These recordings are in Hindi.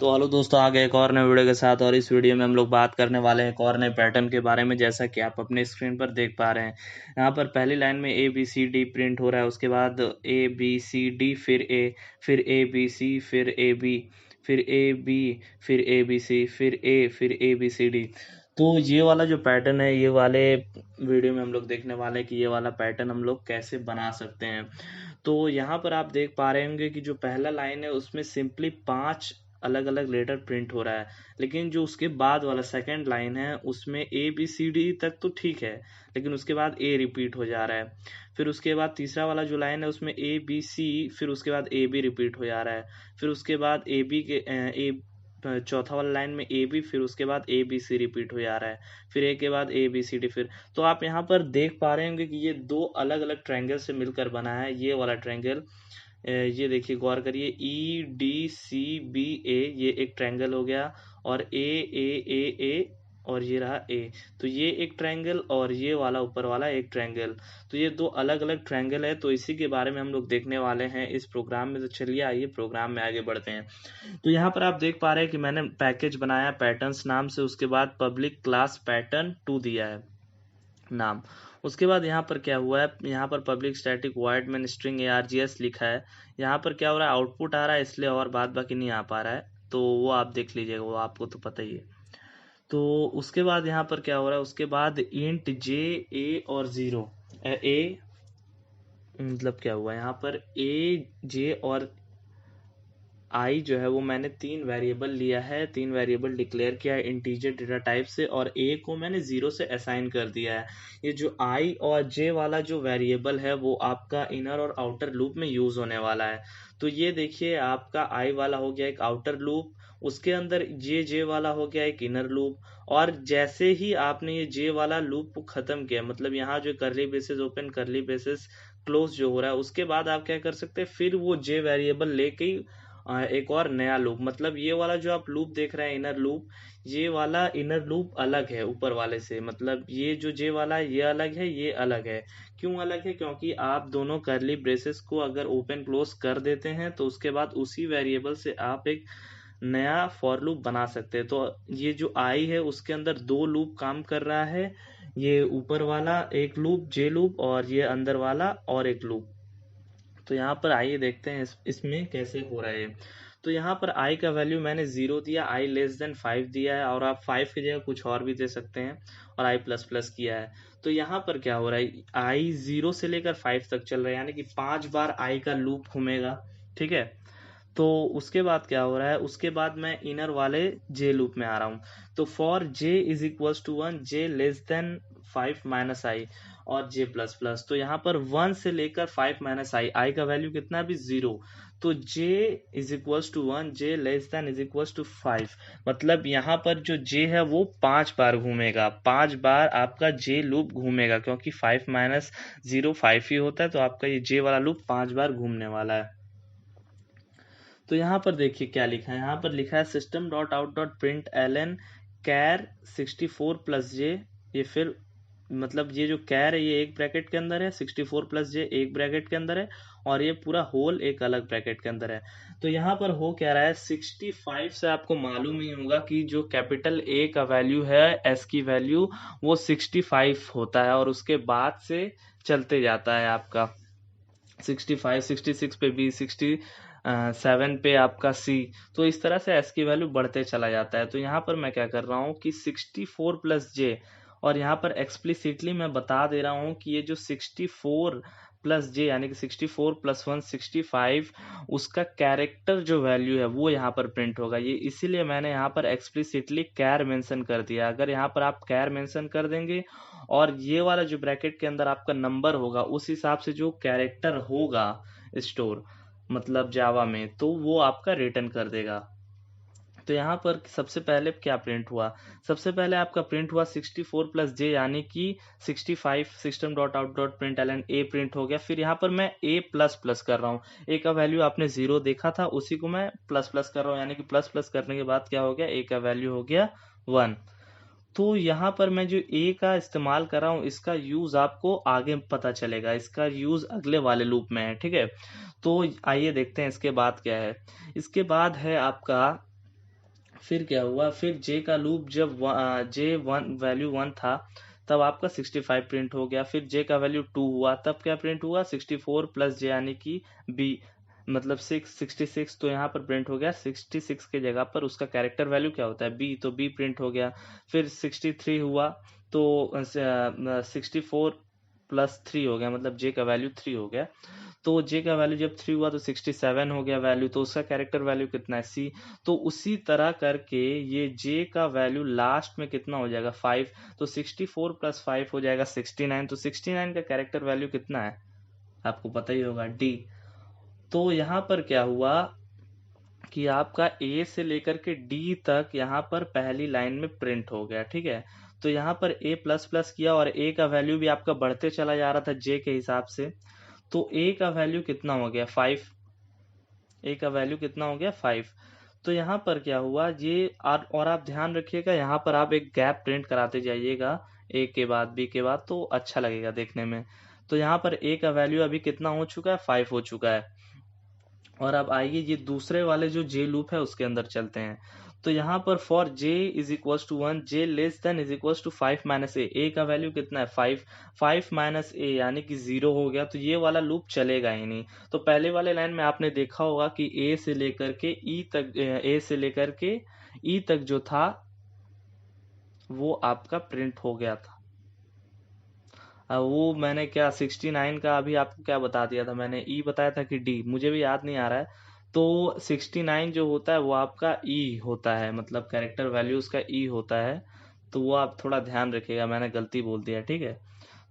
तो हेलो दोस्तों, आ गए एक और नए वीडियो के साथ। और इस वीडियो में हम लोग बात करने वाले हैं एक और नए पैटर्न के बारे में। जैसा कि आप अपने स्क्रीन पर देख पा रहे हैं, यहाँ पर पहली लाइन में A B C D print हो रहा है। उसके बाद ए बी सी डी, फिर ए बी सी, फिर ए बी, फिर ए बी, फिर ए बी सी, फिर ए बी सी डी। तो ये वाला जो पैटर्न है, ये वाले वीडियो में हम लोग देखने वाले हैं कि ये वाला पैटर्न हम लोग कैसे बना सकते हैं। तो यहाँ पर आप देख पा रहे होंगे कि जो पहला लाइन है उसमें सिंपली 5 अलग अलग लेटर प्रिंट हो रहा है। लेकिन जो उसके बाद वाला सेकंड लाइन है उसमें ए बी सी डी तक तो ठीक है, लेकिन उसके बाद ए रिपीट हो जा रहा है। फिर उसके बाद तीसरा वाला जो लाइन है उसमें ए बी सी, फिर उसके बाद ए बी रिपीट हो जा रहा है। फिर उसके बाद ए बी के ए चौथा वाला लाइन में ए बी, फिर उसके बाद ए बी सी रिपीट हो जा रहा है। फिर ए के बाद ए बी सी डी। फिर तो आप यहाँ पर देख पा रहे होंगे कि ये दो अलग अलग ट्रायंगल से मिलकर बना है। ये वाला ट्रायंगल, ये देखिए, गौर करिए, ई डी सी बी ए, ये एक ट्रायंगल हो गया। और ए और ये रहा ए। तो ये एक ट्रायंगल और ये वाला ऊपर वाला एक ट्रायंगल। तो ये दो अलग अलग ट्रायंगल है। तो इसी के बारे में हम लोग देखने वाले हैं इस प्रोग्राम में। तो चलिए आइए प्रोग्राम में आगे बढ़ते हैं। तो यहाँ पर आप देख पा रहे हैं कि मैंने पैकेज बनाया पैटर्न्स नाम से। उसके बाद पब्लिक क्लास पैटर्न 2 दिया है नाम। उसके बाद यहाँ पर क्या हुआ है, यहाँ पर पब्लिक स्टैटिक वॉइड में स्ट्रिंग args लिखा है। यहाँ पर क्या हो रहा है, आउटपुट आ रहा है, इसलिए और बाद बाकी नहीं आ पा रहा है। तो वो आप देख लीजिएगा, वो आपको तो पता ही है। तो उसके बाद यहाँ पर क्या हो रहा है, उसके बाद इंट जे, ए और 0, ए मतलब क्या हुआ यहाँ पर, ए जे और आई जो है वो मैंने 3 वेरिएबल लिया है, 3 वेरिएबल डिक्लेयर किया है इंटीजर डेटा टाइप से, और ए को मैंने 0 से असाइन कर दिया है। ये जो आई और जे वाला जो वेरिएबल है वो आपका इनर और आउटर लूप में यूज होने वाला है। तो ये देखिए, आपका आई वाला हो गया एक आउटर लूप, उसके अंदर जे वाला हो गया एक इनर लूप। और जैसे ही आपने ये जे वाला लूप को खत्म किया, मतलब यहाँ जो करली ब्रेसेस ओपन, करली ब्रेसेस क्लोज जो हो रहा है, उसके बाद आप क्या कर सकते हैं, फिर वो जे वेरिएबल लेके ही एक और नया लूप, मतलब ये वाला जो आप लूप देख रहे हैं इनर लूप, ये वाला इनर लूप अलग है ऊपर वाले से। मतलब ये जो जे वाला है ये अलग है, ये अलग है। क्यों अलग है? क्योंकि आप दोनों करली ब्रेसेस को अगर ओपन क्लोज कर देते हैं तो उसके बाद उसी वेरिएबल से आप एक नया फॉर लूप बना सकते हैं। तो ये जो आई है उसके अंदर 2 लूप काम कर रहा है, ये ऊपर वाला एक लूप जे लूप, और ये अंदर वाला और एक लूप। तो यहाँ पर आइए देखते हैं इसमें कैसे हो रहा है। तो यहाँ पर i का वैल्यू मैंने 0 दिया, i लेस देन 5 दिया है, और आप 5 की जगह कुछ और भी दे सकते हैं, और i प्लस प्लस किया है। तो यहाँ पर क्या हो रहा है, i 0 से लेकर 5 तक चल रहा है, यानी कि 5 बार i का लूप घूमेगा। ठीक है। तो उसके बाद क्या हो रहा है, उसके बाद मैं इनर वाले जे लूप में आ रहा हूँ। तो for J is equals to 1, J less than 5 minus I, और जे प्लस प्लस। तो यहाँ पर 1 से लेकर 5 माइनस आई, आई का वैल्यू कितना है अभी 0। तो J is equals to 1, J less than is equals to 5। मतलब यहाँ पर जो जे है वो 5 बार घूमेगा, 5 बार आपका जे लूप घूमेगा, क्योंकि 5 माइनस 0 5 ही होता है। तो आपका ये जे वाला लूप 5 बार घूमने वाला है। तो यहाँ पर देखिए क्या लिखा है, यहाँ पर लिखा है system dot out dot print L N char 64 plus J. ये फिर मतलब ये जो कैर है ये एक ब्रैकेट के अंदर है, 64 प्लस जे एक ब्रैकेट के अंदर है, और ये पूरा होल एक अलग ब्रैकेट के अंदर है। तो यहाँ पर हो क्या रहा है, 65 से आपको मालूम ही होगा कि जो कैपिटल ए का वैल्यू है, एस की वैल्यू, वो 65 होता है, और उसके बाद से चलते जाता है आपका 65, 66 पे बी, 67 पे आपका सी। तो इस तरह से एस की वैल्यू बढ़ते चला जाता है। तो यहाँ पर मैं क्या कर रहा हूँ कि 64 प्लस जे, और यहाँ पर एक्सप्लिसिटली मैं बता दे रहा हूँ कि ये जो 64 प्लस जे यानी कि 64 प्लस 1 65, उसका कैरेक्टर जो वैल्यू है वो यहाँ पर प्रिंट होगा। ये इसीलिए मैंने यहाँ पर एक्सप्लिसिटली कैर मेंशन कर दिया। अगर यहाँ पर आप कैर मेंशन कर देंगे और ये वाला जो ब्रैकेट के अंदर आपका नंबर होगा उस हिसाब से जो कैरेक्टर होगा स्टोर, मतलब जावा में, तो वो आपका रिटर्न कर देगा। तो यहाँ पर सबसे पहले क्या प्रिंट हुआ, सबसे पहले आपका प्रिंट हुआ 64 प्लस जे, यानी कि 65, system dot out dot print L N A print हो गया। फिर यहाँ पर मैं ए प्लस प्लस कर रहा हूँ, ए का वैल्यू आपने 0 देखा था, उसी को मैं प्लस प्लस कर रहा हूँ, यानी कि प्लस प्लस करने के बाद क्या हो गया, ए का वैल्यू हो गया 1। तो यहाँ पर मैं जो ए का इस्तेमाल कर रहा हूँ इसका यूज आपको आगे पता चलेगा, इसका यूज अगले वाले लूप में है। ठीक है। तो आइए देखते हैं इसके बाद क्या है। इसके बाद है आपका फिर क्या हुआ, फिर जे का लूप जब जे वन वैल्यू 1 था तब आपका 65 प्रिंट हो गया। फिर जे का वैल्यू 2 हुआ तब क्या प्रिंट हुआ, 64 प्लस जे यानी कि बी, मतलब 66। तो यहाँ पर प्रिंट हो गया 66 के जगह पर उसका कैरेक्टर वैल्यू क्या होता है, बी, तो बी प्रिंट हो गया। फिर 63 हुआ तो 64 प्लस 3 हो गया, मतलब जे का वैल्यू 3 हो गया। तो जे का वैल्यू जब 3 हुआ तो 67 हो गया वैल्यू, तो उसका कैरेक्टर वैल्यू कितना है, सी। तो उसी तरह करके ये जे का वैल्यू लास्ट में कितना हो जाएगा, 5। तो 64 प्लस 5 हो जाएगा 69। तो 69 का कैरेक्टर वैल्यू कितना है, आपको पता ही होगा, डी। तो यहाँ पर क्या हुआ कि आपका ए से लेकर के डी तक यहाँ पर पहली लाइन में प्रिंट हो गया, ठीक है। तो यहाँ पर ए प्लस प्लस किया और ए का वैल्यू भी आपका बढ़ते चला जा रहा था जे के हिसाब से। तो ए का वैल्यू कितना हो गया, 5। ए का वैल्यू कितना हो गया, 5। तो यहाँ पर क्या हुआ ये, और आप ध्यान रखिएगा यहाँ पर आप एक गैप प्रिंट कराते जाइएगा ए के बाद बी के बाद, तो अच्छा लगेगा देखने में। तो यहाँ पर ए का वैल्यू अभी कितना हो चुका है, 5 हो चुका है। और अब आइए ये दूसरे वाले जो जे लूप है उसके अंदर चलते हैं। तो यहाँ पर for J is equals to 1, J less than is equals to 5 minus A का वैल्यू कितना है, 5। 5 माइनस ए यानी कि 0 हो गया, तो ये वाला लूप चलेगा ही नहीं। तो पहले वाले लाइन में आपने देखा होगा कि ए से लेकर के ई तक, ए से लेकर के ई तक जो था वो आपका प्रिंट हो गया था। वो मैंने क्या 69 का अभी आपको क्या बता दिया था मैंने, ई बताया था कि डी, मुझे भी याद नहीं आ रहा है। तो 69 जो होता है वो आपका ई होता है, मतलब कैरेक्टर वैल्यू उसका ई होता है। तो वो आप थोड़ा ध्यान रखिएगा, मैंने गलती बोल दिया, ठीक है।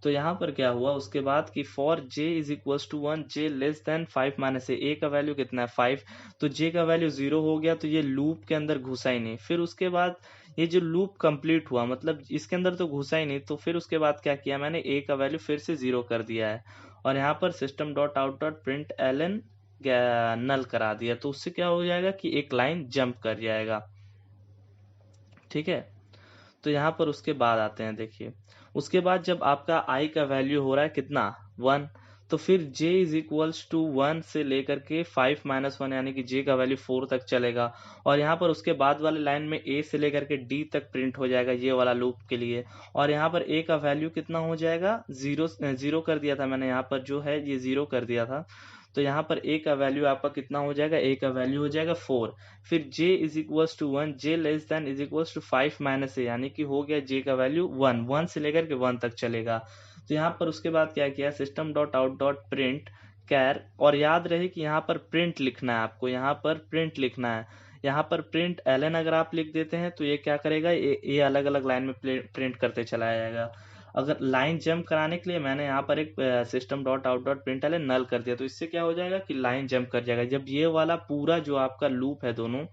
तो यहाँ पर क्या हुआ उसके बाद कि for J is equals to 1, J less than 5 minus A का वैल्यू कितना है, 5। तो जे का वैल्यू 0 हो गया, तो ये लूप के अंदर घुसा ही नहीं। फिर उसके बाद ये जो लूप कंप्लीट हुआ, मतलब इसके अंदर तो घुसा ही नहीं, तो फिर उसके बाद क्या किया मैंने, ए का वैल्यू फिर से 0 कर दिया है। और यहाँ पर system dot out dot print L N null करा दिया, तो उससे क्या हो जाएगा कि एक लाइन जंप कर जाएगा, ठीक है। तो यहाँ पर उसके बाद आते हैं, देखिए उसके बाद जब आपका i का वैल्यू हो रहा है कितना, 1। तो फिर j इज इक्वल्स टू 1 से लेकर के 5 माइनस 1 यानी कि j का वैल्यू 4 तक चलेगा। और यहाँ पर उसके बाद वाले लाइन में a से लेकर के d तक प्रिंट हो जाएगा ये वाला लूप के लिए। और यहाँ पर a का वैल्यू कितना हो जाएगा, 0 कर दिया था मैंने, यहाँ पर जो है ये 0 कर दिया था। तो यहाँ पर a का वैल्यू आपका कितना हो जाएगा, a का वैल्यू हो जाएगा 4। फिर j is equals to 1, j less than is equals to 5 minus A यानी कि हो गया j का वैल्यू 1, 1 से लेकर के 1 तक चलेगा। तो यहाँ पर उसके बाद क्या किया, system dot out dot print char, और याद रहे कि यहाँ पर प्रिंट लिखना है आपको, यहाँ पर प्रिंट लिखना है। यहाँ पर प्रिंट एलन अगर आप लिख देते हैं तो ये क्या करेगा, ये अलग अलग लाइन में प्रिंट करते चला जाएगा। अगर लाइन जंप कराने के लिए मैंने यहाँ पर एक system dot out dot print L N null कर दिया, तो इससे क्या हो जाएगा कि लाइन जंप कर जाएगा। जब ये वाला पूरा जो आपका लूप है दोनों,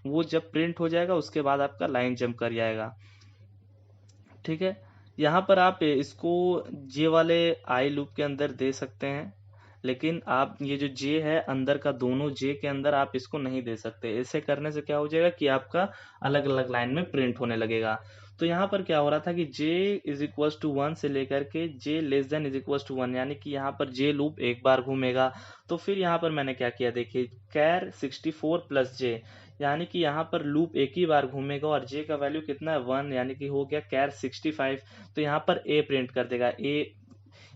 वो जब प्रिंट हो जाएगा उसके बाद आपका लाइन जंप कर जाएगा, ठीक है। यहाँ पर आप इसको जे वाले आई लूप के अंदर दे सकते हैं, लेकिन आप ये जो जे है अंदर का, दोनों जे के अंदर आप इसको नहीं दे सकते। ऐसे करने से क्या हो जाएगा कि आपका अलग अलग लाइन में प्रिंट होने लगेगा। तो यहाँ पर क्या हो रहा था कि j इज इक्वल्स टू 1 से लेकर के j less than is equals to 1 यानी कि यहाँ पर j लूप एक बार घूमेगा। तो फिर यहाँ पर मैंने क्या किया, देखिए कैर 64 प्लस j, यानी कि यहाँ पर लूप एक ही बार घूमेगा और j का वैल्यू कितना है, 1, यानी कि हो गया कैर 65। तो यहाँ पर a प्रिंट कर देगा, a,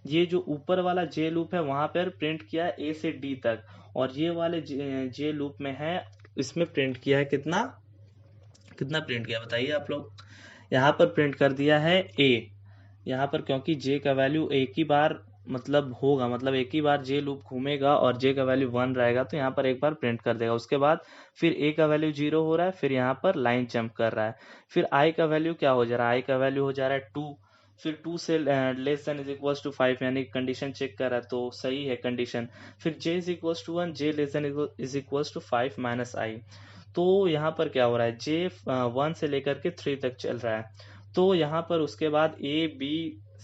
ये जो ऊपर वाला जे लूप है वहां पर प्रिंट किया ए से डी तक, और ये वाले जे लूप में है इसमें प्रिंट किया है कितना, कितना प्रिंट किया बताइए आप लोग, यहाँ पर प्रिंट कर दिया है ए। यहाँ पर क्योंकि जे का वैल्यू एक ही बार मतलब होगा, मतलब एक ही बार जे लूप घूमेगा और जे का वैल्यू 1 रहेगा, तो यहाँ पर एक बार प्रिंट कर देगा। उसके बाद फिर ए का वैल्यू 0 हो रहा है, फिर यहाँ पर लाइन जंप कर रहा है। फिर आई का वैल्यू क्या हो जा रहा है, आई का वैल्यू हो जा रहा है 2। फिर 2 से less than is equals to 5 यानी कंडीशन चेक कर रहा है, तो सही है कंडीशन। फिर j is equals to 1, j less than is equals to 5 minus I. तो यहाँ पर क्या हो रहा है, j 1 से लेकर के 3 तक चल रहा है। तो यहाँ पर उसके बाद a b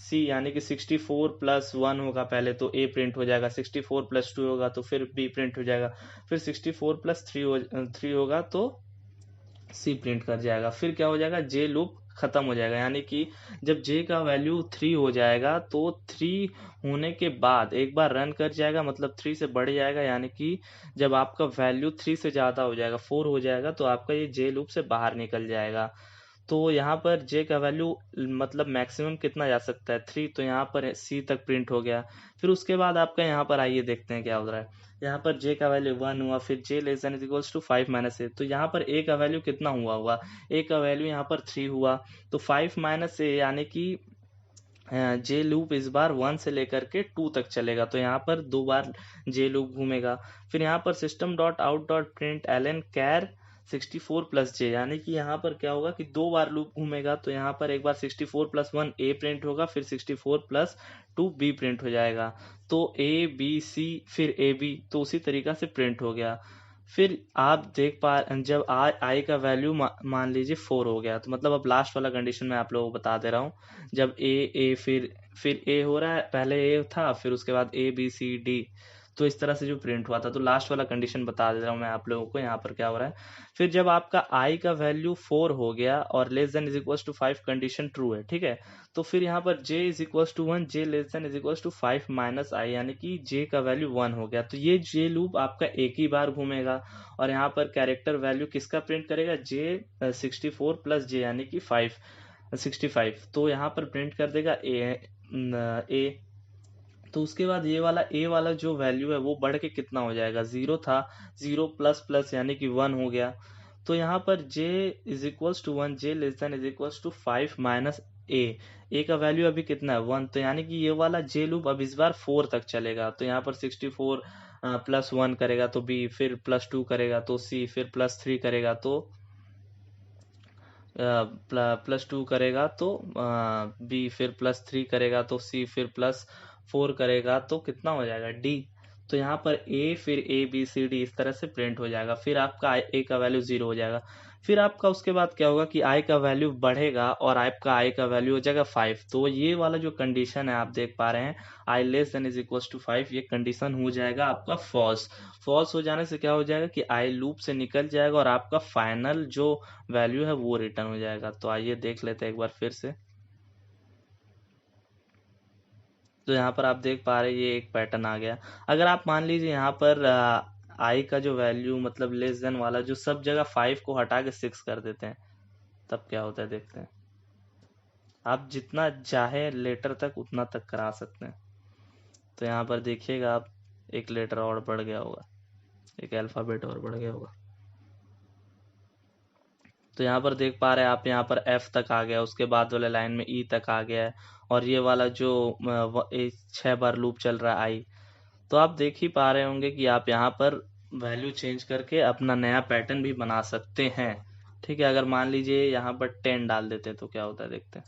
c यानी कि 64 प्लस 1 होगा पहले, तो a प्रिंट हो जाएगा, 64 प्लस 2 होगा तो फिर b प्रिंट हो जाएगा, फिर 64 प्लस 3 होगा तो सी प्रिंट कर जाएगा। फिर क्या हो जाएगा, जे लूप ख़त्म हो जाएगा, यानी कि जब जे का वैल्यू 3 हो जाएगा तो 3 होने के बाद एक बार रन कर जाएगा, मतलब 3 से बढ़ जाएगा, यानी कि जब आपका वैल्यू 3 से ज़्यादा हो जाएगा, 4 हो जाएगा, तो आपका ये जे लूप से बाहर निकल जाएगा। तो यहाँ पर जे का वैल्यू मतलब मैक्सिमम कितना जा सकता है, 3, तो यहाँ पर सी तक प्रिंट हो गया। फिर उसके बाद आपका यहाँ पर आइए देखते हैं क्या हो रहा है। यहाँ पर जे का वैल्यू 1 हुआ, फिर J less than is equals to 5 minus A, तो यहाँ पर ए का वैल्यू कितना हुआ होगा, ए का वैल्यू यहाँ पर 3 हुआ, तो 5 माइनस ए यानी कि जे लूप इस बार 1 से लेकर के 2 तक चलेगा, तो यहाँ पर 2 बार जे लूप घूमेगा। फिर यहाँ पर system dot out dot print L N char 64 plus J, यानी कि यहाँ पर क्या होगा कि 2 बार लूप घूमेगा, तो यहाँ पर एक बार 64 प्लस 1 ए प्रिंट होगा, फिर 64 प्लस 2 बी प्रिंट हो जाएगा, तो ए बी सी फिर ए बी, तो उसी तरीका से प्रिंट हो गया। फिर आप देख पा जब आई का वैल्यू मान लीजिए 4 हो गया, तो मतलब अब लास्ट वाला कंडीशन मैं आप लोगों को बता दे रहा हूँ। जब ए फिर ए हो रहा है, पहले ए था, फिर उसके बाद ए बी सी डी, तो इस तरह से जो प्रिंट हुआ था, तो लास्ट वाला कंडीशन बता दे रहा हूँ मैं आप लोगों को यहाँ पर क्या हो रहा है। फिर जब आपका आई का वैल्यू 4 हो गया और less than is equal to 5 condition true है, ठीक है, तो फिर यहाँ पर j is equal to 1, j less than is equal to 5 minus I, यानी कि j का वैल्यू 1 हो गया, तो ये j लूप आपका एक ही बार घूमेगा और यहाँ पर कैरेक्टर वैल्यू किसका प्रिंट करेगा, j 64 प्लस j यानी कि 65, तो यहाँ पर प्रिंट कर देगा ए। तो उसके बाद ये वाला ए वाला जो वैल्यू है वो बढ़ के कितना हो जाएगा, 0 था, 0 प्लस प्लस यानी कि 1 हो गया, तो यहाँ पर j is equals to 1, j less than is equals to 5 minus A का वैल्यू अभी कितना है 1, तो यानी कि ये वाला j लूप अब इस बार 4 तक चलेगा, तो यहाँ पर 64 प्लस 1 करेगा तो b, फिर प्लस 2 करेगा तो c, फिर प्लस 3 करेगा तो प्लस 2 करेगा तो बी, फिर प्लस 3 करेगा तो सी, फिर प्लस 4 करेगा तो कितना हो जाएगा डी, तो यहाँ पर ए फिर ए बी सी डी इस तरह से प्रिंट हो जाएगा। फिर आपका ए का वैल्यू 0 हो जाएगा। फिर आपका उसके बाद क्या होगा कि आई का वैल्यू बढ़ेगा और आपका आई का वैल्यू हो जाएगा 5, तो ये वाला जो कंडीशन है आप देख पा रहे हैं I less than is equal to 5, ये कंडीशन हो जाएगा आपका फॉल्स। फॉल्स हो जाने से क्या हो जाएगा कि आई लूप से निकल जाएगा और आपका फाइनल जो वैल्यू है वो रिटर्न हो जाएगा। तो आइए देख लेते हैं एक बार फिर से। तो यहाँ पर आप देख पा रहे हैं ये एक पैटर्न आ गया। अगर आप मान लीजिए यहाँ पर आई का जो वैल्यू मतलब लेस देन वाला जो सब जगह 5 को हटा के 6 कर देते हैं, तब क्या होता है देखते हैं। आप जितना चाहे लेटर तक उतना तक करा सकते हैं। तो यहाँ पर देखिएगा आप, एक लेटर और बढ़ गया होगा, एक अल्फाबेट और बढ़ गया होगा। तो यहाँ पर देख पा रहे हैं आप, यहाँ पर F तक आ गया, उसके बाद वाले लाइन में E तक आ गया है, और ये वाला जो 6 बार लूप चल रहा है आई। तो आप देख ही पा रहे होंगे कि आप यहाँ पर वैल्यू चेंज करके अपना नया पैटर्न भी बना सकते हैं। ठीक है, अगर मान लीजिए यहाँ पर 10 डाल देते हैं तो क्या होता है देखते हैं।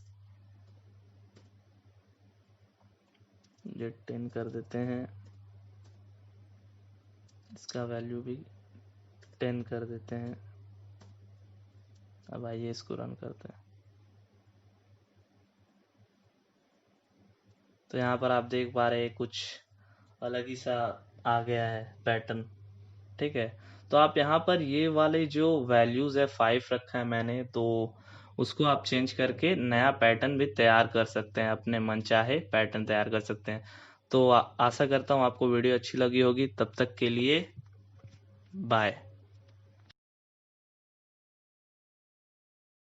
ये 10 कर देते हैं, इसका वैल्यू भी 10 कर देते हैं। अब आइए इसको रन करते हैं। तो यहाँ पर आप देख पा रहे हैं कुछ अलग ही सा आ गया है पैटर्न। ठीक है, तो आप यहाँ पर ये वाले जो वैल्यूज है 5 रखा है मैंने, तो उसको आप चेंज करके नया पैटर्न भी तैयार कर सकते हैं, अपने मनचाहे पैटर्न तैयार कर सकते हैं। तो आशा करता हूँ आपको वीडियो अच्छी लगी होगी। तब तक के लिए बाय।